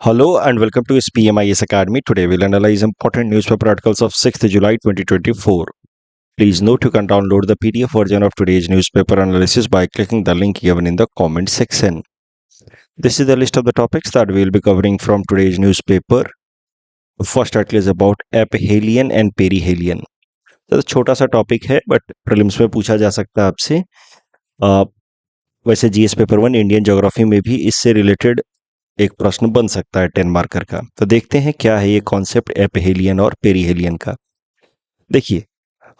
Hello and welcome to SPMIS Academy. Today we'll analyze important newspaper articles of 6th July 2024. Please note you can download the PDF version of today's newspaper analysis by clicking the link given in the comment section. This is the list of the topics that we'll be covering from today's newspaper. The first article is about aphelion and perihelion. तो छोटा सा topic है but prelims में पूछा जा सकता है आपसे. वैसे जीएस पेपर 1 इंडियन ज्योग्राफी में भी इससे रिलेटेड एक प्रश्न बन सकता है 10 मार्कर का. तो देखते हैं क्या है ये कॉन्सेप्ट एपहेलियन और पेरीहेलियन का. देखिए,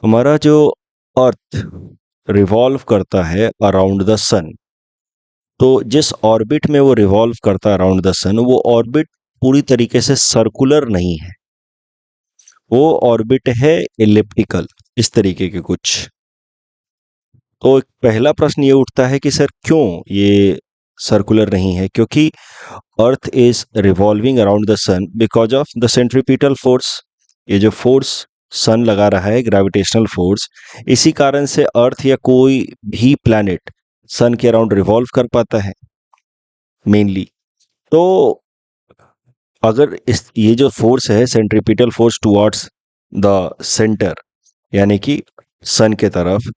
हमारा जो अर्थ रिवॉल्व करता है अराउंड द सन, तो जिस ऑर्बिट में वो रिवॉल्व करता है अराउंड द सन, वो ऑर्बिट पूरी तरीके से सर्कुलर नहीं है, वो ऑर्बिट है एलिप्टिकल, इस तरीके के कुछ. तो एक पहला प्रश्न ये उठता है कि सर क्यों ये सर्कुलर नहीं है? क्योंकि earth is revolving around the sun because of the centripetal force. ये जो फोर्स सन लगा रहा है, ग्रेविटेशनल फोर्स, इसी कारण से अर्थ या कोई भी प्लैनेट सन के अराउंड रिवॉल्व कर पाता है मेनली. तो अगर ये जो फोर्स है centripetal force towards the centre, यानी कि सन के तरफ,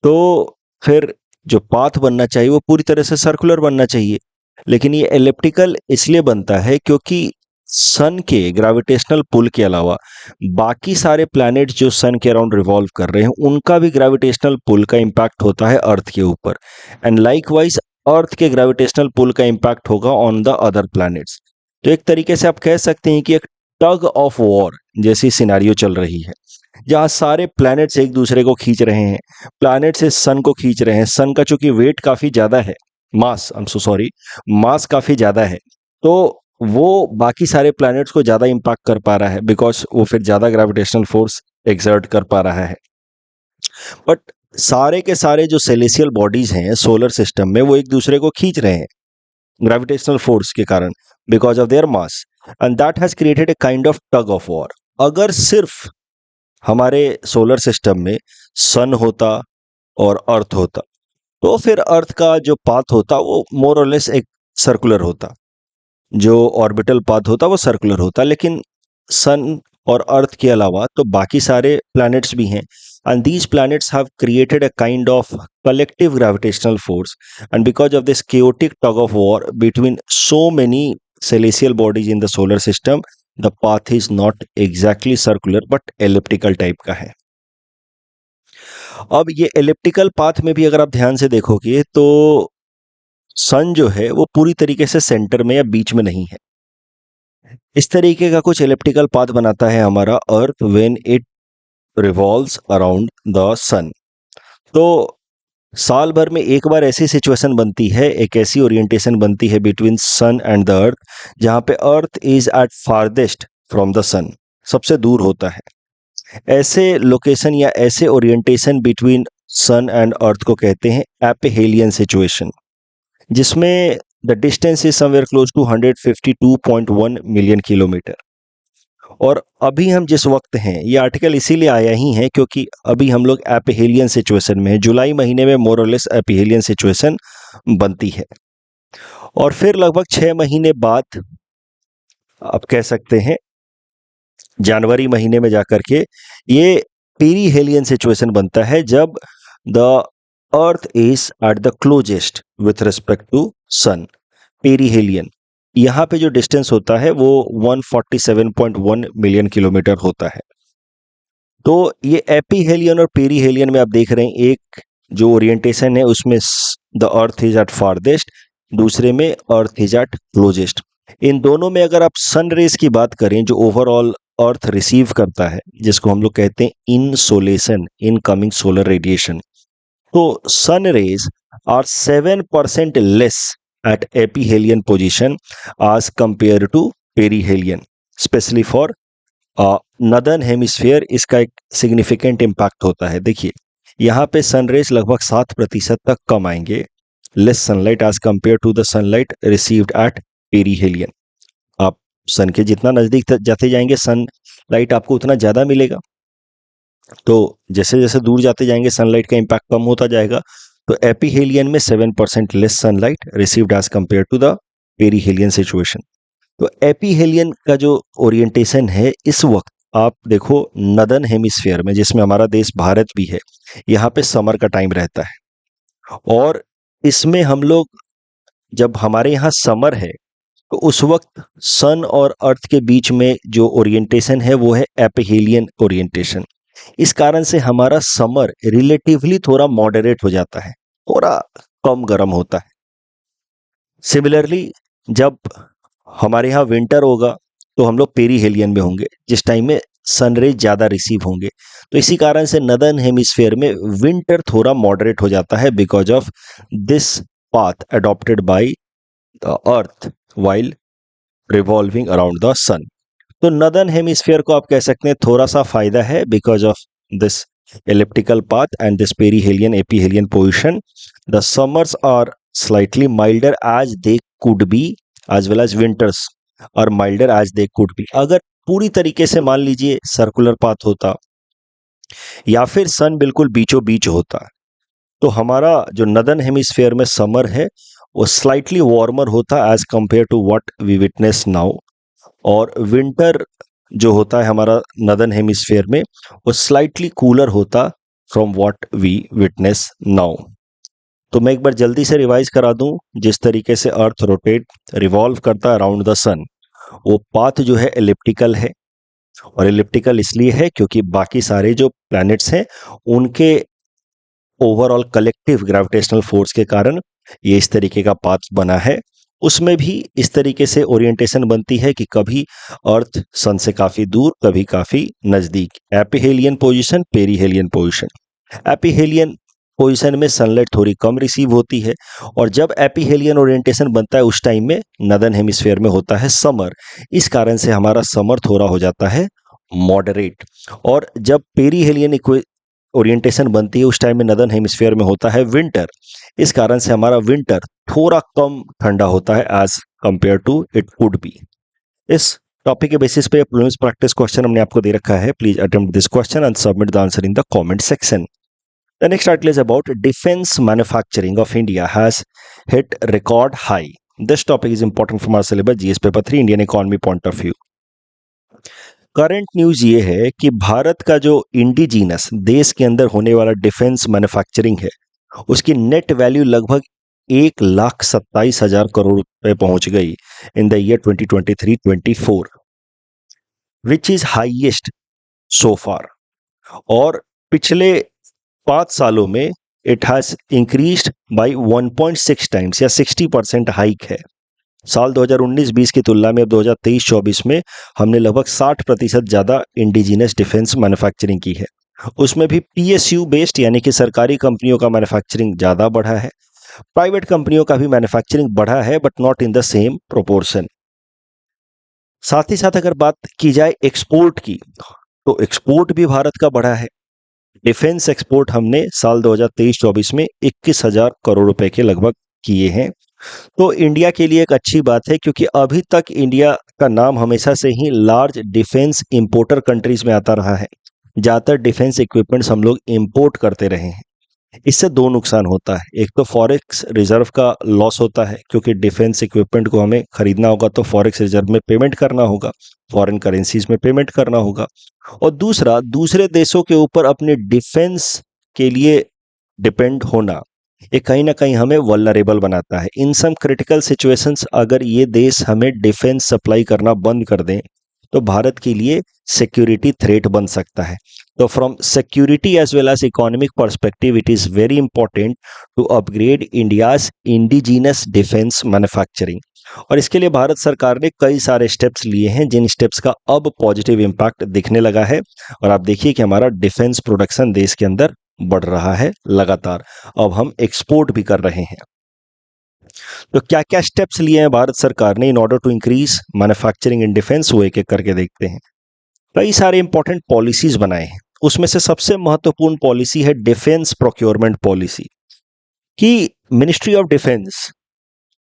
तो फिर जो पाथ बनना चाहिए वो पूरी तरह से सर्कुलर बनना चाहिए. लेकिन ये एलिप्टिकल इसलिए बनता है क्योंकि सन के ग्रेविटेशनल पुल के अलावा बाकी सारे प्लैनेट्स जो सन के अराउंड रिवॉल्व कर रहे हैं, उनका भी ग्रेविटेशनल पुल का इम्पैक्ट होता है अर्थ के ऊपर. एंड लाइकवाइज अर्थ के ग्रेविटेशनल पुल का इम्पैक्ट होगा ऑन द अदर प्लैनेट्स. तो एक तरीके से आप कह सकते हैं कि एक टग ऑफ वॉर जैसी सिनारियो चल रही है, जहां सारे प्लैनेट्स एक दूसरे को खींच रहे हैं. प्लैनेट से सन को खींच रहे हैं. सन का चूंकि वेट काफी ज्यादा है, मास काफी ज्यादा है, तो वो बाकी सारे प्लैनेट्स को ज्यादा इंपैक्ट कर पा रहा है बिकॉज वो फिर ज्यादा ग्रेविटेशनल फोर्स एक्सर्ट कर पा रहा है. बट सारे के सारे जो सेलेसियल बॉडीज हैं सोलर सिस्टम में, वो एक दूसरे को खींच रहे हैं ग्रेविटेशनल फोर्स के कारण because of their mass, and that has created a kind of tug of war. अगर सिर्फ हमारे सोलर सिस्टम में सन होता और अर्थ होता, तो फिर अर्थ का जो पाथ होता वो मोर और लेस एक सर्कुलर होता, जो ऑर्बिटल पाथ होता वो सर्कुलर होता. लेकिन सन और अर्थ के अलावा तो बाकी सारे प्लैनेट्स भी हैं, and these planets have created a kind of collective gravitational force, and because of this chaotic tug of war between so many celestial bodies in the solar system, the path is not exactly circular but elliptical type का है. अब ये elliptical path में भी अगर आप ध्यान से देखोगे तो सन जो है वो पूरी तरीके से सेंटर में या बीच में नहीं है. इस तरीके का कुछ एलिप्टिकल पाथ बनाता है हमारा earth when it revolves around the sun. तो साल भर में एक बार ऐसी सिचुएशन बनती है, एक ऐसी ओरिएंटेशन बनती है between sun and the earth, जहां पे earth is at farthest from the sun, सबसे दूर होता है. ऐसे लोकेशन या ऐसे orientation between sun and earth को कहते हैं एपहेलियन सिचुएशन, जिसमें the distance is somewhere close to 152.1 million kilometre. और अभी हम जिस वक्त हैं, ये आर्टिकल इसीलिए आया ही है क्योंकि अभी हम लोग एपहेलियन सिचुएशन में हैं. जुलाई महीने में मोर और लेस एपहेलियन सिचुएशन बनती है, और फिर लगभग 6 महीने बाद आप कह सकते हैं जनवरी महीने में जाकर के ये पेरीहेलियन सिचुएशन बनता है, जब the earth is at the closest with respect to sun. Perihelion, यहाँ पे जो डिस्टेंस होता है वो 147.1 मिलियन किलोमीटर होता है. तो ये एपीहेलियन और पेरीहेलियन में आप देख रहे हैं, एक जो ओरिएंटेशन है उसमें the earth is at farthest, दूसरे में अर्थ इज एट क्लोजेस्ट. इन दोनों में अगर आप सन रेज की बात करें जो ओवरऑल अर्थ रिसीव करता है, जिसको हम लोग कहते हैं इनसोलेशन, इनकमिंग सोलर रेडिएशन, तो sun rays are 7% less at aphelion position as compared to perihelion, especially for northern hemisphere. इसका एक significant impact होता है. देखिए, यहाँ पे सनरेज लगभग 7% तक कम आएंगे, less sunlight as compared to the sunlight received at perihelion. आप सन के जितना नजदीक जाते जाएंगे सनलाइट आपको उतना ज्यादा मिलेगा, तो जैसे जैसे दूर जाते जाएंगे सनलाइट का इम्पैक्ट कम होता जाएगा. तो एपीहेलियन में 7% less sunlight received as compare to the perihelion situation. तो एपीहेलियन का जो ओरिएंटेशन है इस वक्त आप देखो नदर्न हेमिस्फीयर में, जिसमें हमारा देश भारत भी है, यहाँ पे समर का टाइम रहता है। और इसमें हम लोग, जब हमारे यहाँ समर है, तो उस वक्त सन और अर्थ के बीच में जो ओरिएंटेशन है वो है एपीहेलियन ओरिएंटेशन। इस कारण से हमारा समर रिलेटिवली थोड़ा मॉडरेट हो जाता है, थोड़ा कम गर्म होता है। सिमिलरली जब हमारे यहाँ विंटर होगा तो हम लोग पेरीहेलियन में होंगे, जिस टाइम में सनरेज ज़्यादा रिसीव होंगे। तो इसी कारण से नदर्न हेमिस्फीयर में विंटर थोड़ा मॉडरेट हो जाता है because of this path adopted by the earth while revolving around the sun. तो नदर्न हेमिस्फीयर को आप कह सकते हैं थोड़ा सा फायदा है because of this elliptical path and this perihelion ephelion position. The summers are slightly milder as they could be, as well as winters are milder as they could be. अगर पूरी तरीके से मान लीजिए सर्कुलर पाथ होता या फिर सन बिल्कुल बीचों बीच होता, तो हमारा जो नदर्न हेमिस्फीयर में समर है वो स्लाइटली वार्मर होता as compare to what we witness now, और विंटर जो होता है हमारा नदर्न हेमिस्फीयर में वो स्लाइटली कूलर होता from what we witness now. तो मैं एक बार जल्दी से रिवाइज करा दूं, जिस तरीके से अर्थ रोटेट रिवॉल्व करता है अराउंड द सन, वो पाथ जो है एलिप्टिकल है। और एलिप्टिकल इसलिए है क्योंकि बाकी सारे जो प्लैनेट्स हैं उनके ओवरऑल कलेक्टिव ग्रेविटेशनल फोर्स के कारण ये इस तरीके का पाथ बना है। उसमें भी इस तरीके से ओरिएंटेशन बनती है कि कभी अर्थ सन से काफी दूर, कभी काफी नजदीक। एपीहेलियन पोजीशन, पेरीहेलियन पोजीशन। एपीहेलियन पोजीशन में सनलाइट थोड़ी कम रिसीव होती है, और जब एपीहेलियन ओरिएंटेशन बनता है उस टाइम में नदर्न हेमिस्फीयर में होता है समर। इस कारण से हमारा समर थोड़ा हो जाता है मॉडरेट। और जब पेरीहेलियन ओरिएंटेशन बनती है उस टाइम में नदर्न हेमिस्फीयर में होता है विंटर। इस कारण से हमारा विंटर थोड़ा कम ठंडा होता है as compare to it could be. इस टॉपिक के बेसिस पे प्रीलिम्स प्रैक्टिस क्वेश्चन हमने आपको दे रखा है। Please attempt this question and submit the answer in the comment section. The next article is about defence manufacturing of India has hit record high. This topic is important from our syllabus GS paper 3 Indian economy point of view. Current news ये है कि भारत का जो indigenous देश के अंदर होने वाला डिफेंस मैन्युफैक्चरिंग है उसकी नेट वैल्यू लगभग 1,27,000 करोड़ रुपए पहुंच गई in the year 2023-24, which is highest so far. और पिछले 5 सालों में it has increased by 1.6 times या 60% हाइक है। साल 2019-20 की तुलना में अब 2023-24 में हमने लगभग 60% ज़्यादा इंडिजिनस डिफेंस मैन्युफैक्चरिंग की है। उसमें भी पीएसयू बेस्ड यानी कि सरकारी कंपनियों का मैन्युफैक्चरिंग ज़्यादा बढ़ा है, प्राइवेट कंपनियों का भी मैन्युफैक्चरिंग बढ़ा है but not in the same proportion. साथ ही साथ अगर बात की जाए एक्सपोर्ट की, तो एक्सपोर्ट भी भारत का बढ़ा है। डिफेंस एक्सपोर्ट हमने साल 2023-24 में 21,000 करोड़ रुपए के लगभग किए हैं। तो इंडिया के लिए एक अच्छी बात है क्योंकि अभी तक इंडिया का नाम हमेशा से ही लार्ज डिफेंस इंपोर्टर कंट्रीज में आता रहा है। ज़्यादातर डिफेंस इक्विपमेंट्स हम लोग इंपोर्ट करते रहे हैं। इससे दो नुकसान होता है, एक तो फॉरेक्स रिजर्व का लॉस होता है क्योंकि डिफेंस इक्विपमेंट को हमें खरीदना होगा तो फॉरेक्स रिजर्व में पेमेंट करना होगा, फॉरेन करेंसीज में पेमेंट करना होगा। और दूसरा, दूसरे देशों के ऊपर अपने डिफेंस के लिए डिपेंड होना ये कहीं ना कहीं हमें वल्नरेबल बनाता है। इन सम क्रिटिकल सिचुएशंस अगर ये देश हमें डिफेंस सप्लाई करना बंद कर दें तो भारत के लिए सिक्योरिटी थ्रेट बन सकता है। तो from security as well as economic perspective it is very important to upgrade India's indigenous defence manufacturing. और इसके लिए भारत सरकार ने कई सारे स्टेप्स लिए हैं जिन स्टेप्स का अब पॉजिटिव इम्पैक्ट दिखने लगा है। और आप देखिए कि हमारा डिफेंस प्रोडक्शन देश के अंदर बढ़ रहा है लगातार, अब हम एक्सपोर्ट भी कर रहे हैं। तो क्या क्या स्टेप्स लिए हैं भारत सरकार ने in order to increase manufacturing in defence, वो एक एक करके देखते हैं। कई सारे इंपॉर्टेंट पॉलिसीज बनाए हैं, उसमें से सबसे महत्वपूर्ण पॉलिसी है डिफेंस प्रोक्योरमेंट पॉलिसी, कि मिनिस्ट्री ऑफ डिफेंस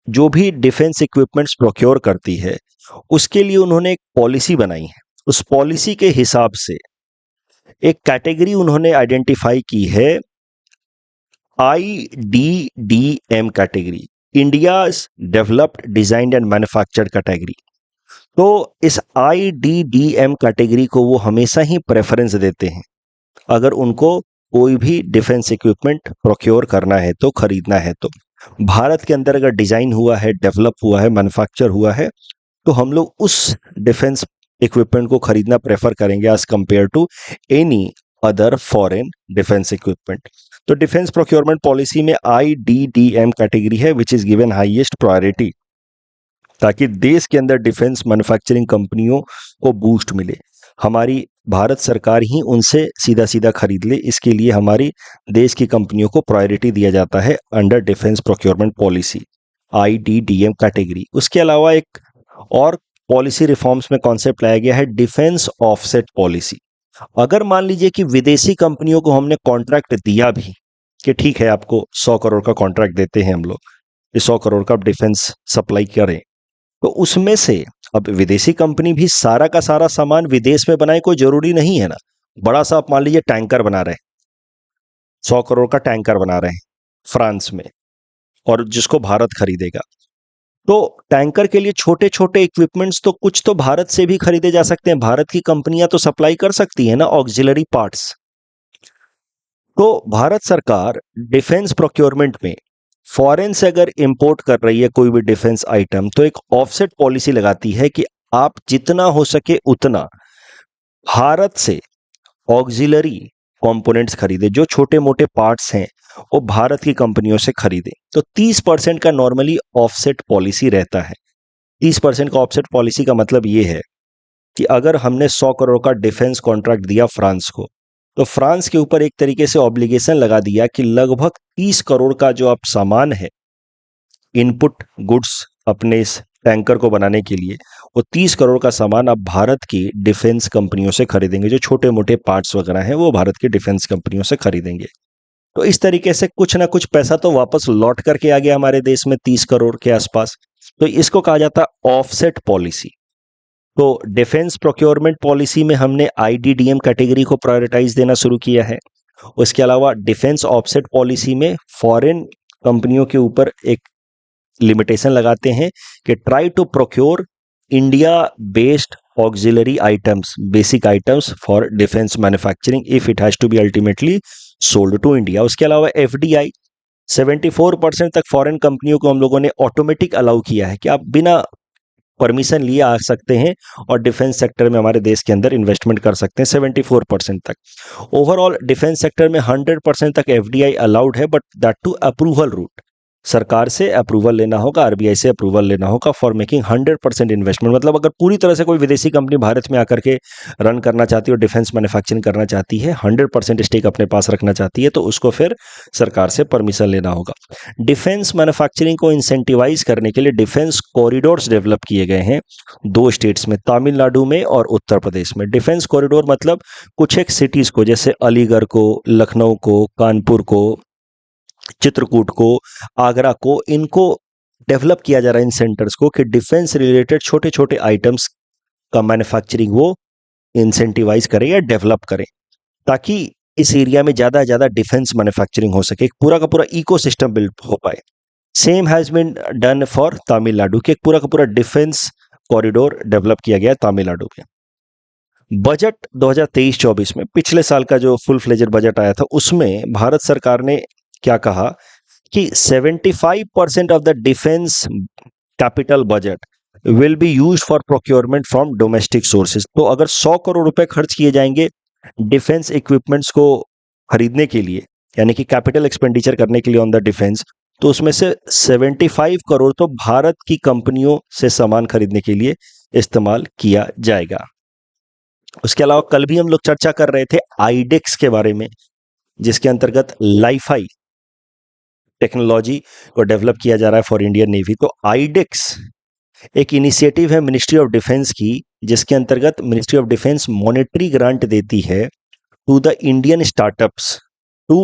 जो भी डिफेंस इक्विपमेंट्स प्रोक्योर करती है उसके लिए उन्होंने एक पॉलिसी बनाई है। उस पॉलिसी के हिसाब से एक कैटेगरी उन्होंने आइडेंटिफाई की है, IDDM category, India's developed designed and manufactured category. तो इस IDDM कैटेगरी को वो हमेशा ही प्रेफरेंस देते हैं अगर उनको कोई भी डिफेंस इक्विपमेंट प्रोक्योर करना है तो, खरीदना है तो। भारत के अंदर अगर डिजाइन हुआ है, डेवलप हुआ है, मैन्युफैक्चर हुआ है, तो हम लोग उस डिफेंस इक्विपमेंट को खरीदना प्रेफर करेंगे as compare to any other foreign defence equipment. तो डिफेंस प्रोक्योरमेंट पॉलिसी में IDDM कैटेगरी है which is given highest priority, ताकि देश के अंदर डिफेंस मैन्युफैक्चरिंग कंपनियों को बूस्ट मिले। हमारी भारत सरकार ही उनसे सीधा सीधा खरीद ले, इसके लिए हमारी देश की कंपनियों को प्रायोरिटी दिया जाता है under defence procurement policy IDDM category. उसके अलावा एक और पॉलिसी रिफॉर्म्स में कॉन्सेप्ट लाया गया है डिफेंस ऑफसेट पॉलिसी। अगर मान लीजिए कि विदेशी कंपनियों को हमने कॉन्ट्रैक्ट दिया भी कि ठीक है आपको 100 करोड़ का कॉन्ट्रैक्ट देते हैं हम लोग, 100 करोड़ का डिफेंस सप्लाई करें, तो उसमें से अब विदेशी कंपनी भी सारा का सारा सामान विदेश में बनाए, कोई जरूरी नहीं है ना। बड़ा सा आप मान लीजिए टैंकर बना रहे हैं, 100 करोड़ का टैंकर बना रहे हैं फ्रांस में, और जिसको भारत खरीदेगा, तो टैंकर के लिए छोटे छोटे इक्विपमेंट्स तो कुछ तो भारत से भी खरीदे जा सकते हैं, भारत की कंपनियां तो सप्लाई कर सकती है ना ऑक्सिलरी पार्ट्स। तो भारत सरकार डिफेंस प्रोक्योरमेंट में फॉरेन से अगर इंपोर्ट कर रही है कोई भी डिफेंस आइटम, तो एक ऑफसेट पॉलिसी लगाती है कि आप जितना हो सके उतना भारत से ऑक्सिलरी कंपोनेंट्स खरीदे, जो छोटे मोटे पार्ट्स हैं वो भारत की कंपनियों से खरीदे। तो 30% का नॉर्मली ऑफसेट पॉलिसी रहता है। 30% का ऑफसेट पॉलिसी का मतलब ये है कि अगर हमने 100 करोड़ का डिफेंस कॉन्ट्रैक्ट दिया फ्रांस को, तो फ्रांस के ऊपर एक तरीके से ऑब्लिगेशन लगा दिया कि लगभग 30 करोड़ का जो आप सामान है, इनपुट गुड्स अपने इस टैंकर को बनाने के लिए, वो 30 करोड़ का सामान आप भारत की डिफेंस कंपनियों से खरीदेंगे। जो छोटे मोटे पार्ट्स वगैरह हैं वो भारत की डिफेंस कंपनियों से खरीदेंगे। तो इस तरीके से कुछ ना कुछ पैसा तो वापस लौट करके आ गया हमारे देश में 30 करोड़ के आसपास। तो इसको कहा जाता है ऑफसेट पॉलिसी। तो डिफेंस प्रोक्योरमेंट पॉलिसी में हमने IDDM कैटेगरी को प्रायोरिटाइज देना शुरू किया है। उसके अलावा डिफेंस ऑफसेट पॉलिसी में फॉरेन कंपनियों के ऊपर एक लिमिटेशन लगाते हैं कि try to procure India based auxiliary items, basic items for defence manufacturing if it has to be ultimately sold to India. उसके अलावा FDI 74% तक फॉरेन कंपनियों को हम लोगों ने ऑटोमेटिक अलाउ किया है कि आप बिना परमिशन लिए आ सकते हैं और डिफेंस सेक्टर में हमारे देश के अंदर इन्वेस्टमेंट कर सकते हैं 74% तक। ओवरऑल डिफेंस सेक्टर में 100% तक FDI अलाउड है, but that to approval route. सरकार से अप्रूवल लेना होगा, RBI से अप्रूवल लेना होगा फॉर मेकिंग 100% इन्वेस्टमेंट। मतलब अगर पूरी तरह से कोई विदेशी कंपनी भारत में आकर के रन करना चाहती है और डिफेंस मैन्युफैक्चरिंग करना चाहती है, 100% स्टेक अपने पास रखना चाहती है, तो उसको फिर सरकार से परमिशन लेना होगा। डिफेंस मैन्युफैक्चरिंग को इंसेंटिवाइज करने के लिए डिफेंस कॉरिडोर्स डेवलप किए गए हैं 2 स्टेट्स में, तमिलनाडु में और उत्तर प्रदेश में। डिफेंस कॉरिडोर मतलब कुछ एक सिटीज को, जैसे अलीगढ़ को, लखनऊ को, कानपुर को, चित्रकूट को, आगरा को, इनको डेवलप किया जा रहा है इन सेंटर्स को कि डिफेंस रिलेटेड छोटे छोटे आइटम्स का मैन्युफैक्चरिंग वो इंसेंटिवाइज करें या डेवलप करें, ताकि इस एरिया में ज़्यादा से ज़्यादा डिफेंस मैन्युफैक्चरिंग हो सके, एक पूरा का पूरा इकोसिस्टम बिल्ड हो पाए। Same has been done for Tamil Nadu के, एक पूरा का पूरा डिफेंस कॉरिडोर डेवलप किया गया तमिलनाडु में। बजट 2023-24 में, पिछले साल का जो फुल फ्लेजेड बजट आया था, उसमें भारत सरकार ने क्या कहा कि 75% of the defence capital budget will be used for procurement from domestic sources. तो अगर 100 करोड़ रुपए खर्च किए जाएंगे डिफेंस इक्विपमेंट्स को खरीदने के लिए, यानी कि कैपिटल एक्सपेंडिचर करने के लिए ऑन द डिफेंस, तो उसमें से 75 करोड़ तो भारत की कंपनियों से सामान खरीदने के लिए इस्तेमाल किया जाएगा। उसके अलावा कल भी हम लोग चर्चा कर रहे थे आईडेक्स के बारे में, जिसके अंतर्गत लाइफाई टेक्नोलॉजी को डेवलप किया जा रहा है फॉर इंडियन नेवी। तो आईडेक्स एक इनिशिएटिव है मिनिस्ट्री ऑफ डिफेंस की, जिसके अंतर्गत ministry of defence monetary grant देती है to the Indian startups to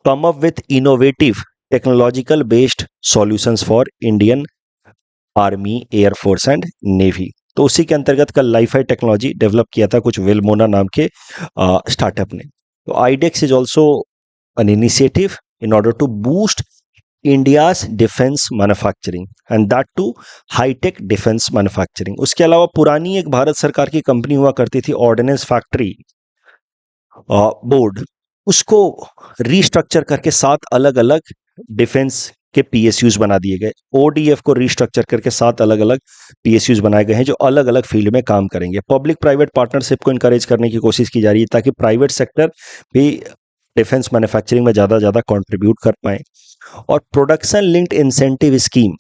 come up with innovative technological based solutions for Indian army, air force and navy. तो उसी के अंतर्गत कल लाइफाई टेक्नोलॉजी डेवलप किया था कुछ वेलमोना नाम के स्टार्टअप ने। तो iDEX is also an initiative in order to boost India's defence manufacturing and that to high tech defence manufacturing. उसके अलावा पुरानी एक भारत सरकार की कंपनी हुआ करती थी ऑर्डिनेंस फैक्ट्री बोर्ड, उसको रीस्ट्रक्चर करके 7 अलग अलग डिफेंस के पीएसयूज बना दिए गए। ओडीएफ को रीस्ट्रक्चर करके 7 अलग अलग पीएसयूज बनाए गए हैं जो अलग अलग फील्ड में काम करेंगे। पब्लिक प्राइवेट पार्टनरशिप को इनकरेज करने की कोशिश की जा रही है ताकि प्राइवेट सेक्टर भी डिफेंस मैन्युफैक्चरिंग में ज़्यादा कंट्रीब्यूट कर पाए। और प्रोडक्शन लिंक्ड इंसेंटिव स्कीम,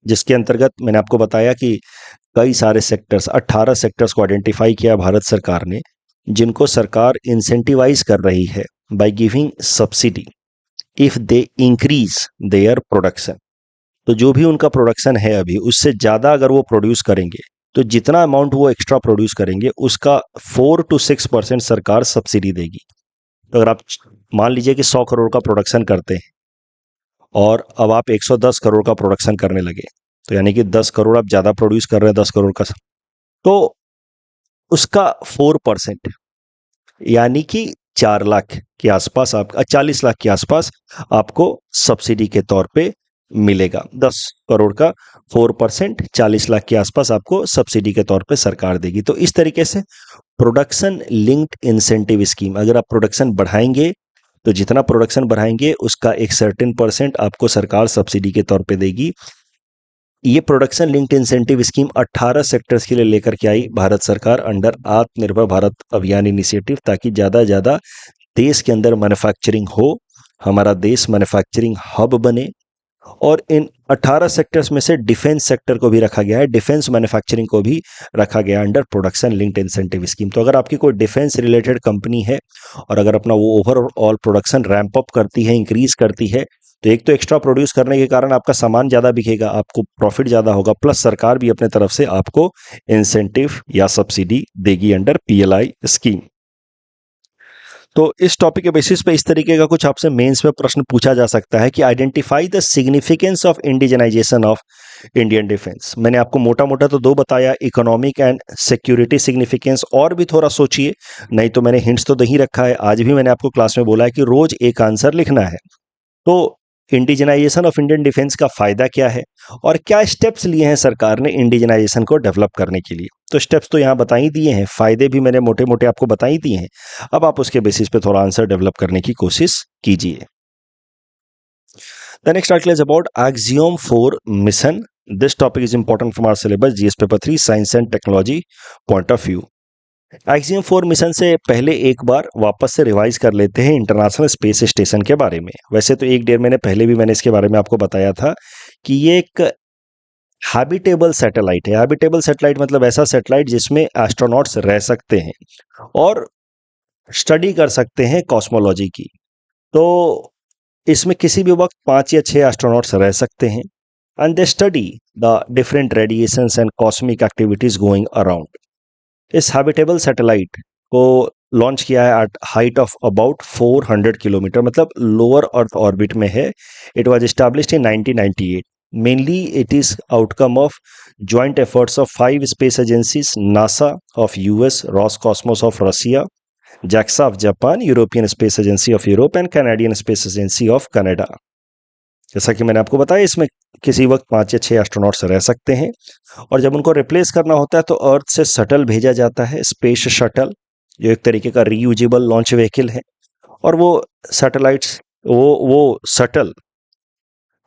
जिसके अंतर्गत मैंने आपको बताया कि कई सारे सेक्टर्स 18 सेक्टर्स को आइडेंटिफाई किया भारत सरकार ने, जिनको सरकार इंसेंटिवाइज कर रही है by giving subsidy if they increase their production. तो जो भी उनका प्रोडक्शन है अभी उससे ज़्यादा अगर वो प्रोड्यूस करेंगे तो जितना अमाउंट वो एक्स्ट्रा प्रोड्यूस करेंगे उसका 4 to 6% सरकार सब्सिडी देगी। तो अगर आप मान लीजिए कि 100 करोड़ का प्रोडक्शन करते हैं और अब आप 110 करोड़ का प्रोडक्शन करने लगे, तो यानी कि 10 करोड़ आप ज़्यादा प्रोड्यूस कर रहे हैं 10 करोड़ का, तो उसका 4% यानी कि 4 लाख के आसपास, आप 40 लाख के आसपास आपको सब्सिडी के तौर पे मिलेगा। 10 करोड़ का 4% 40 लाख के आसपास आपको सब्सिडी के तौर पे सरकार देगी। तो इस तरीके से प्रोडक्शन लिंक्ड इंसेंटिव स्कीम, अगर आप प्रोडक्शन बढ़ाएंगे तो जितना प्रोडक्शन बढ़ाएंगे उसका एक सर्टेन परसेंट आपको सरकार सब्सिडी के तौर पे देगी। ये production linked incentive scheme 18 sectors के लिए लेकर के आई भारत सरकार अंडर आत्मनिर्भर भारत अभियान इनिशिएटिव, ताकि ज़्यादा देश के अंदर मैन्युफैक्चरिंग हो, हमारा देश मैन्युफैक्चरिंग हब बने। और इन 18 सेक्टर्स में से डिफेंस सेक्टर को भी रखा गया है, डिफेंस मैन्युफैक्चरिंग को भी रखा गया है under production linked incentive scheme. तो अगर आपकी कोई डिफेंस रिलेटेड कंपनी है और अगर अपना वो ओवरऑल प्रोडक्शन रैंप अप करती है, इंक्रीज करती है, तो एक तो एक्स्ट्रा प्रोड्यूस करने के कारण आपका सामान ज़्यादा बिकेगा, आपको प्रॉफिट ज़्यादा होगा, प्लस सरकार भी अपने तरफ से आपको इंसेंटिव या सब्सिडी देगी अंडर पीएलआई स्कीम। तो इस टॉपिक के बेसिस पे इस तरीके का कुछ आपसे मेंस में प्रश्न पूछा जा सकता है कि identify the significance of indigenisation of Indian defence. मैंने आपको मोटा मोटा तो 2 बताया, इकोनॉमिक एंड सिक्योरिटी सिग्निफिकेंस, और भी थोड़ा सोचिए, नहीं तो मैंने हिंट्स तो दे ही रखा है। आज भी मैंने आपको क्लास में बोला है कि रोज एक आंसर लिखना है। तो इंडिजनाइजेशन ऑफ इंडियन डिफेंस का फायदा क्या है और क्या स्टेप्स लिए हैं सरकार ने इंडिजनाइजेशन को डेवलप करने के लिए। तो स्टेप्स तो यहाँ बता ही दिए हैं, फायदे भी मैंने मोटे मोटे आपको बता ही दिए हैं। अब आप उसके बेसिस पे थोड़ा आंसर डेवलप करने की कोशिश कीजिए। The next article is about Axiom 4 mission. This topic is important from our syllabus GS paper 3 science and technology point of view. Axiom 4 mission से पहले एक बार वापस से रिवाइज कर लेते हैं इंटरनेशनल स्पेस स्टेशन के बारे में। वैसे तो 1-1.5 महीने पहले भी मैंने इसके बारे में आपको बताया था कि ये एक हैबिटेबल सैटेलाइट है। हैबिटेबल सैटेलाइट मतलब ऐसा सैटेलाइट जिसमें एस्ट्रोनॉट्स रह सकते हैं और स्टडी कर सकते हैं कॉस्मोलॉजी की। तो इसमें किसी भी वक्त 5 या 6 एस्ट्रोनॉट्स रह सकते हैं and they study the different radiations and cosmic activities going around. इस हैबिटेबल सैटेलाइट को लॉन्च किया है at height of about 400 kilometre, मतलब लोअर अर्थ ऑर्बिट में है। It was established in 1998। Mainly it is outcome of joint efforts of 5 space agencies, NASA of US, Roscosmos of Russia, JAXA of Japan, European space agency of Europe and Canadian space agency of Canada. जैसा कि मैंने आपको बताया इसमें किसी वक्त 5 या 6 astronauts रह सकते हैं और जब उनको रिप्लेस करना होता है तो अर्थ से शटल भेजा जाता है, स्पेस शटल, जो एक तरीके का रीयूजेबल लॉन्च व्हीकल है। और वो सैटेलाइट्स वो शटल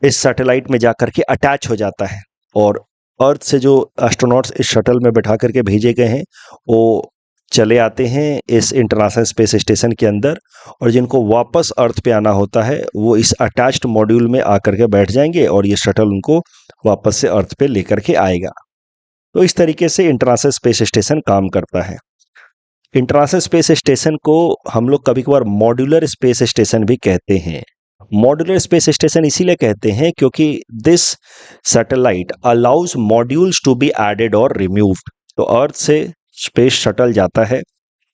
इस सैटेलाइट में जाकर के अटैच हो जाता है और अर्थ से जो एस्ट्रोनॉट्स इस शटल में बैठा करके भेजे गए हैं वो चले आते हैं इस इंटरनेशनल स्पेस स्टेशन के अंदर, और जिनको वापस अर्थ पे आना होता है वो इस अटैच्ड मॉड्यूल में आकर के बैठ जाएंगे और ये शटल उनको वापस से अर्थ पे लेकर के आएगा। तो इस तरीके से इंटरनेशनल स्पेस स्टेशन काम करता है। इंटरनेशनल स्पेस स्टेशन को हम लोग कभी कभार मॉड्यूलर स्पेस स्टेशन भी कहते हैं। मॉड्यूलर स्पेस स्टेशन इसीलिए कहते हैं क्योंकि this satellite allows modules to be added और रिमूव्ड। तो अर्थ से स्पेस शटल जाता है,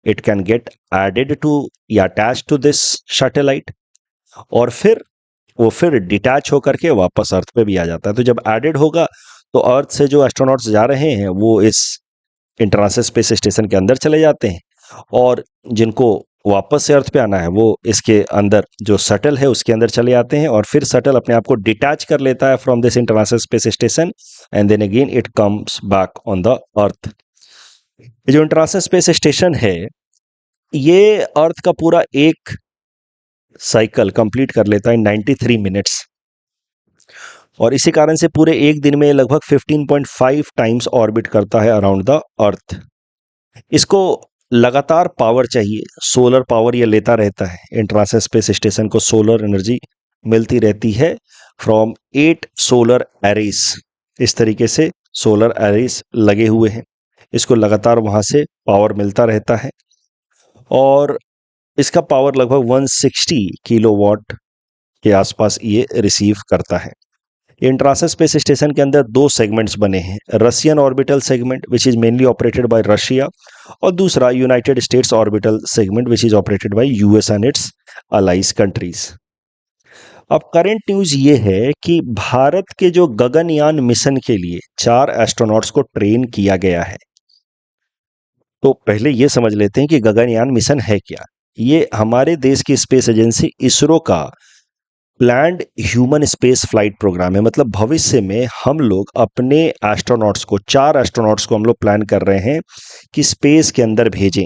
it can get added to या अटैच टू दिस सैटेलाइट और फिर वो डिटैच होकर के वापस अर्थ पे भी आ जाता है। तो जब एडेड होगा तो अर्थ से जो एस्ट्रोनॉट्स जा रहे हैं वो इस इंटरनेशनल स्पेस स्टेशन के अंदर चले जाते हैं और जिनको वापस से अर्थ पे आना है वो इसके अंदर जो शटल है उसके अंदर चले आते हैं और फिर शटल अपने आप को डिटैच कर लेता है from this international space station and then again it comes back on the earth. ये जो इंटरनेशनल स्पेस स्टेशन है ये अर्थ का पूरा एक साइकिल कंप्लीट कर लेता है 93 मिनट्स और इसी कारण से पूरे एक दिन में लगभग 15.5 टाइम्स ऑर्बिट करता है अराउंड द अर्थ। इसको लगातार पावर चाहिए, सोलर पावर ये लेता रहता है। इंटरनेशनल स्पेस स्टेशन को सोलर एनर्जी मिलती रहती है फ्रॉम 8 सोलर एरेस। इस तरीके से सोलर एरेस लगे हुए हैं, इसको लगातार वहां से पावर मिलता रहता है और इसका पावर लगभग 160 किलोवाट के आसपास ये रिसीव करता है। इंटरनेशनल स्पेस स्टेशन के अंदर दो सेगमेंट्स बने हैं, Russian orbital segment which is mainly operated by Russia और दूसरा United States orbital segment which is operated by US and its allies countries. अब करंट न्यूज ये है कि भारत के जो गगनयान मिशन के लिए 4 एस्ट्रोनॉट्स को ट्रेन किया गया है। तो पहले ये समझ लेते हैं कि गगनयान मिशन है क्या। ये हमारे देश की स्पेस एजेंसी इसरो का planned human space flight programme है। मतलब भविष्य में हम लोग अपने एस्ट्रोनॉट्स को 4 एस्ट्रोनॉट्स को हम लोग प्लान कर रहे हैं कि स्पेस के अंदर भेजें,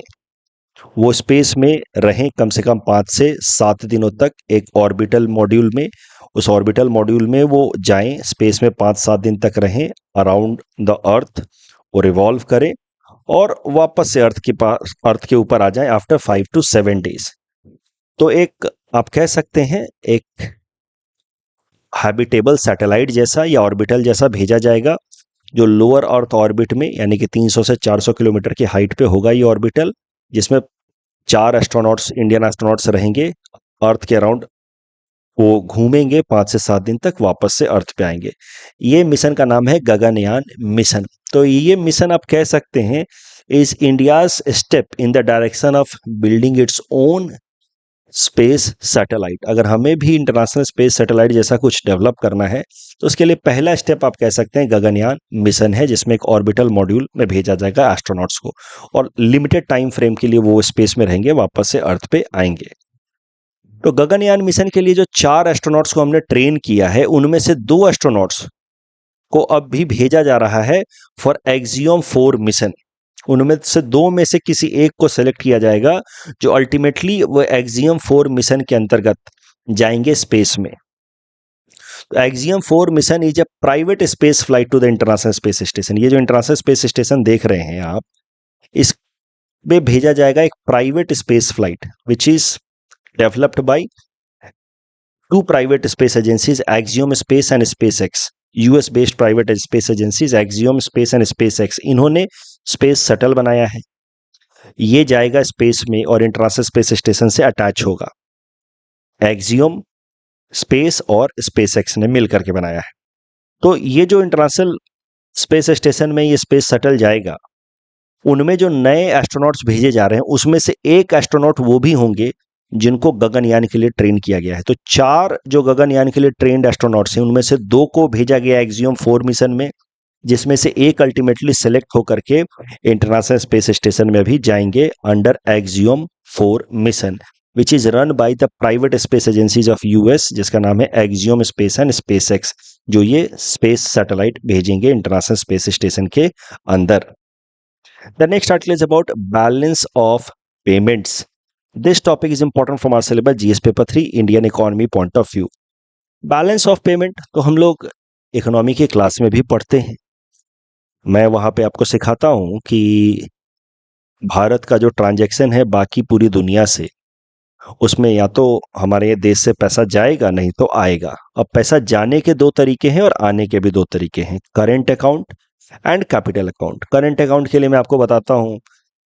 वो स्पेस में रहें कम से कम 5 से 7 दिनों तक एक ऑर्बिटल मॉड्यूल में। उस ऑर्बिटल मॉड्यूल में वो जाएं, स्पेस में 5-7 दिन तक रहें अराउंड द अर्थ, वो रिवॉल्व करें और वापस से अर्थ के ऊपर आ जाएं आफ्टर 5 to 7 डेज। तो एक आप कह सकते हैं एक हैबिटेबल सैटेलाइट जैसा या ऑर्बिटल जैसा भेजा जाएगा जो लोअर अर्थ ऑर्बिट में यानी कि 300 से 400 किलोमीटर की हाइट पे होगा ये ऑर्बिटल, जिसमें 4 एस्ट्रोनॉट्स इंडियन एस्ट्रोनॉट्स रहेंगे अर्थ के अराउंड। वो घूमेंगे 5 से 7 दिन तक, वापस से अर्थ पे आएंगे। ये मिशन का नाम है गगनयान मिशन। तो ये मिशन आप कह सकते हैं is India's step in the direction of building its own space satellite. अगर हमें भी इंटरनेशनल स्पेस सैटेलाइट जैसा कुछ डेवलप करना है तो उसके लिए पहला स्टेप आप कह सकते हैं गगनयान मिशन है, जिसमें एक ऑर्बिटल मॉड्यूल में भेजा जाएगा एस्ट्रोनॉट्स को और लिमिटेड टाइम फ्रेम के लिए वो स्पेस में रहेंगे, वापस से अर्थ पे आएंगे। तो गगनयान मिशन के लिए जो 4 एस्ट्रोनॉट्स को हमने ट्रेन किया है उनमें से 2 एस्ट्रोनॉट्स को अब भी भेजा जा रहा है फॉर एक्सियोम 4 मिशन। उनमें से 2 में से किसी एक को सेलेक्ट किया जाएगा जो अल्टीमेटली वो एक्सियम 4 मिशन के अंतर्गत जाएंगे स्पेस में। तो Axiom 4 mission is a private space flight to the international space station. ये जो इंटरनेशनल स्पेस स्टेशन देख रहे हैं आप, इस में भेजा जाएगा एक private space flight which is developed by 2 private space agencies, axiom space and space x. US based private space agencies axiom space and space x, इन्होंने स्पेस शटल बनाया है। ये जाएगा स्पेस में और इंटरनेशनल स्पेस स्टेशन से attach होगा। Axiom space और स्पेस एक्स ने मिलकर के बनाया है। तो ये जो इंटरनेशनल स्पेस स्टेशन में ये स्पेस शटल जाएगा, उनमें जो नए एस्ट्रोनॉट्स भेजे जा रहे हैं उसमें से एक एस्ट्रोनॉट वो भी होंगे जिनको गगनयान के लिए ट्रेन किया गया है। तो 4 जो गगनयान के लिए ट्रेंड एस्ट्रोनॉट्स हैं उनमें से 2 को भेजा गया एक्सियोम 4 मिशन में, जिसमें से एक अल्टीमेटली सेलेक्ट होकर के इंटरनेशनल स्पेस स्टेशन में भी जाएंगे under Axiom 4 mission which is run by the private space agencies of US, जिसका नाम है Axiom space and SpaceX, जो ये स्पेस सैटेलाइट भेजेंगे इंटरनेशनल स्पेस स्टेशन के अंदर। The next article is about balance of payments. This topic is important from our syllabus GS paper 3 Indian economy point of view. Balance of payment तो हम लोग economy के class में भी पढ़ते हैं। मैं वहाँ पे आपको सिखाता हूँ कि भारत का जो ट्रांजैक्शन है बाकी पूरी दुनिया से, उसमें या तो हमारे देश से पैसा जाएगा नहीं तो आएगा। अब पैसा जाने के 2 तरीके हैं और आने के भी 2 तरीके हैं, current account and capital account. Current account के लिए मैं आपको बताता हूँ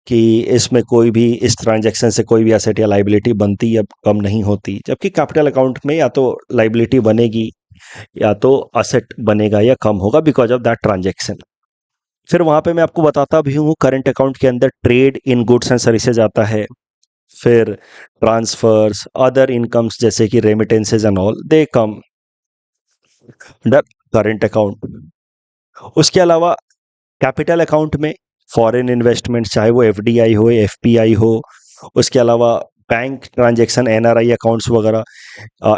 कि इसमें कोई भी इस ट्रांजैक्शन से कोई भी एसेट या लाइबिलिटी बनती या कम नहीं होती, जबकि कैपिटल अकाउंट में या तो लाइबिलिटी बनेगी या तो असेट बनेगा या कम होगा बिकॉज ऑफ दैट ट्रांजैक्शन। फिर वहां पे मैं आपको बताता भी हूँ करंट अकाउंट के अंदर trade in goods and services आता है, फिर ट्रांसफर्स, अदर इनकम्स जैसे कि remittances and all they come under current account. उसके अलावा कैपिटल अकाउंट में फॉरेन इन्वेस्टमेंट, चाहे वो एफडीआई हो, एफपीआई हो, उसके अलावा बैंक ट्रांजैक्शन, एनआरआई अकाउंट्स वगैरह,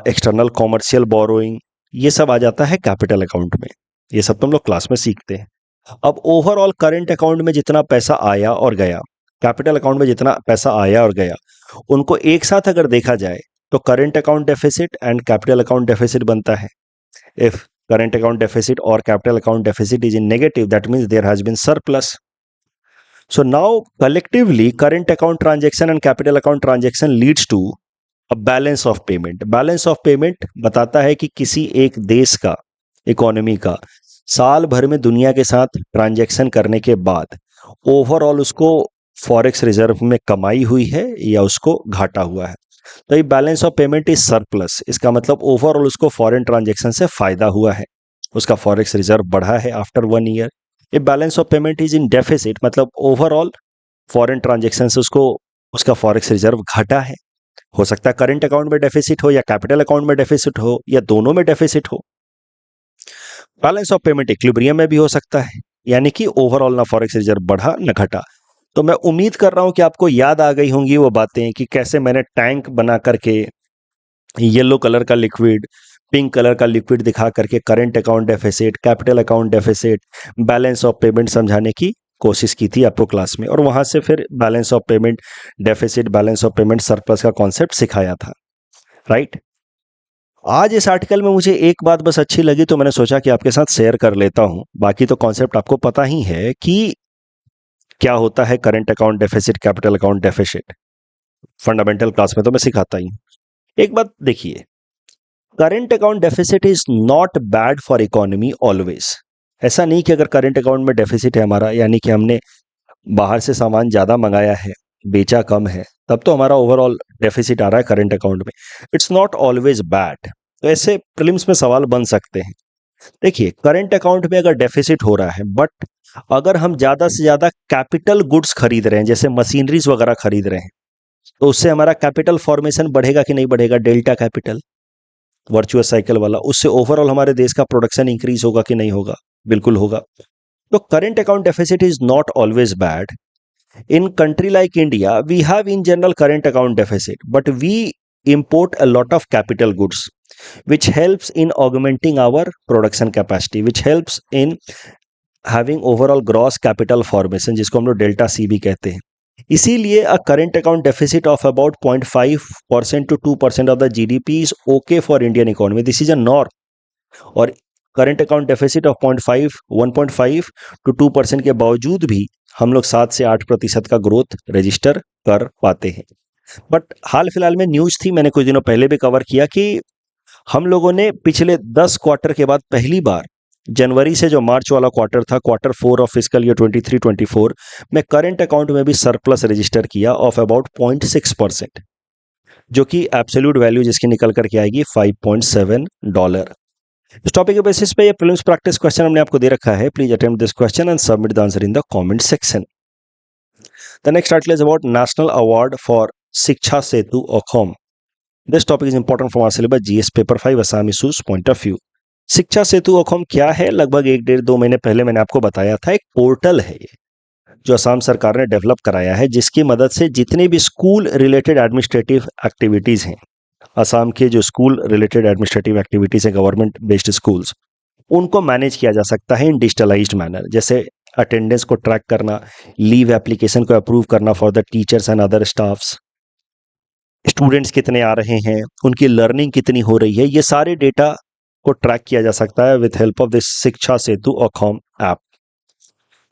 एक्सटर्नल कॉमर्शियल बोरोइंग, ये सब आ जाता है कैपिटल अकाउंट में। ये सब तो हम लोग क्लास में सीखते हैं। अब ओवरऑल करंट अकाउंट में जितना पैसा आया और गया, कैपिटल अकाउंट में जितना पैसा आया और गया, उनको एक साथ अगर देखा जाए तो current account deficit and capital account deficit बनता है। If current account deficit or capital account deficit is in negative, that means there has been surplus. So now collectively current account transaction and capital account transaction leads to a balance of payment. Balance of payment बताता है कि किसी एक देश का economy का साल भर में दुनिया के साथ ट्रांजैक्शन करने के बाद ओवरऑल उसको फॉरेक्स रिजर्व में कमाई हुई है या उसको घाटा हुआ है। तो ये balance of payment is surplus, इसका मतलब ओवरऑल उसको फॉरेन ट्रांजैक्शन से फायदा हुआ है, उसका फॉरेक्स रिजर्व बढ़ा है आफ्टर 1 ईयर। ये balance of payment is in deficit, मतलब ओवरऑल फॉरेन ट्रांजैक्शन से उसको उसका फॉरेक्स रिजर्व घटा है। हो सकता है करंट अकाउंट में डेफिसिट हो या कैपिटल अकाउंट में डेफिसिट हो या दोनों में डेफिसिट हो। बैलेंस ऑफ पेमेंट इक्विलिब्रियम में भी हो सकता है, यानी कि ओवरऑल ना फॉरेक्स रिजर्व बढ़ा ना घटा। तो मैं उम्मीद कर रहा हूं कि आपको याद आ गई होंगी वो बातें कि कैसे मैंने टैंक बना करके येलो कलर का लिक्विड, पिंक कलर का लिक्विड दिखा करके current account deficit, capital account deficit, balance of payment समझाने की कोशिश की थी आपको क्लास में, और वहां से फिर balance of payment deficit, balance of payment surplus का कॉन्सेप्ट सिखाया था, राइट। आज इस आर्टिकल में मुझे एक बात बस अच्छी लगी तो मैंने सोचा कि आपके साथ शेयर कर लेता हूं। बाकी तो कॉन्सेप्ट आपको पता ही है कि क्या होता है current account deficit, capital account deficit, fundamental class में तो मैं सिखाता ही हूं। एक बात देखिए, current account deficit is not bad for economy always. ऐसा नहीं कि अगर करंट अकाउंट में डेफिसिट है हमारा, यानी कि हमने बाहर से सामान ज्यादा मंगाया है, बेचा कम है, तब तो हमारा ओवरऑल डेफिसिट आ रहा है करंट अकाउंट में। It's not always bad. तो ऐसे प्रीलिम्स में सवाल बन सकते हैं। देखिए, करंट अकाउंट में अगर डेफिसिट हो रहा है, बट अगर हम ज्यादा से ज्यादा कैपिटल गुड्स खरीद रहे हैं, जैसे मशीनरीज वगैरह खरीद रहे हैं, तो उससे हमारा कैपिटल फॉर्मेशन बढ़ेगा कि नहीं बढ़ेगा, डेल्टा कैपिटल, वर्चुअस साइकिल वाला, उससे ओवरऑल हमारे देश का प्रोडक्शन इंक्रीज होगा कि नहीं होगा, बिल्कुल होगा। तो current account deficit is not always bad. In country like India, we have in general current account deficit, but we import a lot of capital goods, which helps in augmenting our production capacity, which helps in having overall gross capital formation, जिसको हम लोग delta C भी कहते हैं। इसीलिए a current account deficit of about 0.5% to 2% of the GDP is okay for Indian economy. This is a norm. और current account deficit of 0.5, 1.5 to 2% के बावजूद भी हम लोग 7 से 8% का ग्रोथ रजिस्टर कर पाते हैं। बट हाल फिलहाल में न्यूज थी, मैंने कुछ दिनों पहले भी कवर किया, कि हम लोगों ने पिछले 10 क्वार्टर के बाद पहली बार जनवरी से जो मार्च वाला क्वार्टर था, क्वार्टर 4 ऑफ फिजिकल ईयर 23-24 में करंट अकाउंट में भी सरप्लस रजिस्टर किया ऑफ अबाउट 0.6%, जो कि एब्सोल्यूट वैल्यू जिसकी निकल करके आएगी $5.7। इस टॉपिक के बेसिस पे ये प्रीलिम्स प्रैक्टिस क्वेश्चन हमने आपको दे रखा है। Please attempt this question and submit the answer in the comment section. The next article is about national award for Shiksha Setu Axom. This topic is important for our syllabus GS paper 5 Assam issues point of view. Shiksha Setu Axom क्या है? लगभग 1-1.5-2 महीने पहले मैंने आपको बताया था। एक पोर्टल है ये, जो असम सरकार ने डेवलप कराया है, जिसकी मदद से जितने भी स्कूल रिलेटेड एडमिनिस्ट्रेटिव एक्टिविटीज हैं, असम के जो स्कूल रिलेटेड एडमिनिस्ट्रेटिव एक्टिविटीज हैं, गवर्नमेंट बेस्ड स्कूल्स, उनको मैनेज किया जा सकता है इन डिजिटलाइज्ड मैनर। जैसे अटेंडेंस को ट्रैक करना, लीव एप्लीकेशन को अप्रूव करना for the teachers and other staffs, students कितने आ रहे हैं, उनकी लर्निंग कितनी हो रही है, ये सारे डेटा को ट्रैक किया जा सकता है with help of this Shiksha Setu Axom app.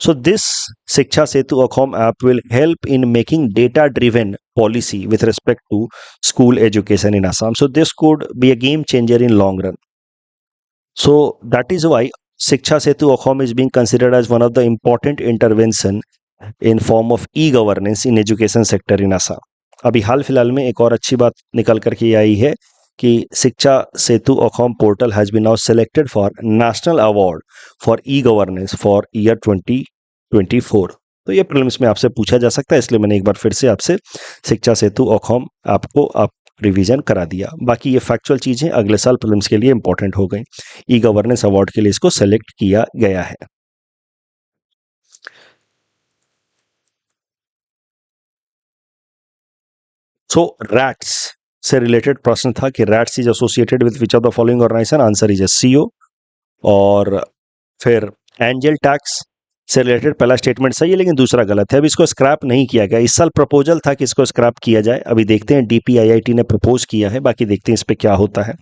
So this Shiksha Setu Akhom app will help in making data-driven policy with respect to school education in Assam. So this could be a game changer in long run. So that is why Shiksha Setu Akhom is being considered as one of the important intervention in form of e-governance in education sector in Assam. अभी हाल फिलहाल में एक और अच्छी बात निकल करके आई है कि Shiksha Setu Axom portal has been now selected for national award for e governance for year 2024। तो ये प्रीलिम्स में आपसे पूछा जा सकता है, इसलिए मैंने एक बार फिर से आपसे शिक्षा सेतु अखोम आपको आप रिवीजन करा दिया। बाकी ये फैक्चुअल चीजें अगले साल प्रीलिम्स के लिए इंपॉर्टेंट हो गई। ई गवर्नेंस अवार्ड के लिए इसको सेलेक्ट किया गया है। सो रैट्स से रिलेटेड प्रश्न था कि rats is associated with which of the following organisation, answer is CO. और फिर एंजल टैक्स से रिलेटेड पहला स्टेटमेंट सही है लेकिन दूसरा गलत है। अभी इसको स्क्रैप नहीं किया गया, इस साल प्रपोजल था कि इसको स्क्रैप किया जाए, अभी देखते हैं, डीपीआईआईटी ने प्रपोज किया है, बाकी देखते हैं इस पे क्या होता है।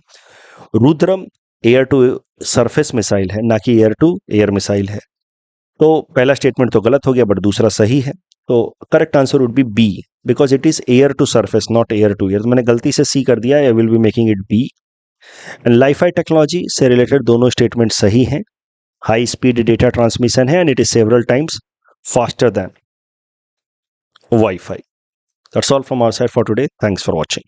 Rudram air to surface missile है, ना कि एयर टू एयर मिसाइल है। तो पहला स्टेटमेंट तो गलत हो गया बट दूसरा सही है। तो correct answer would be B, because it is air to surface not air to air. मैंने गलती से सी कर दिया, I will be making it B. And LiFi technology से रिलेटेड दोनों स्टेटमेंट सही हैं। हाई स्पीड डेटा ट्रांसमिशन है and it is several times faster than Wi-Fi. That's all from our side for today. Thanks for watching.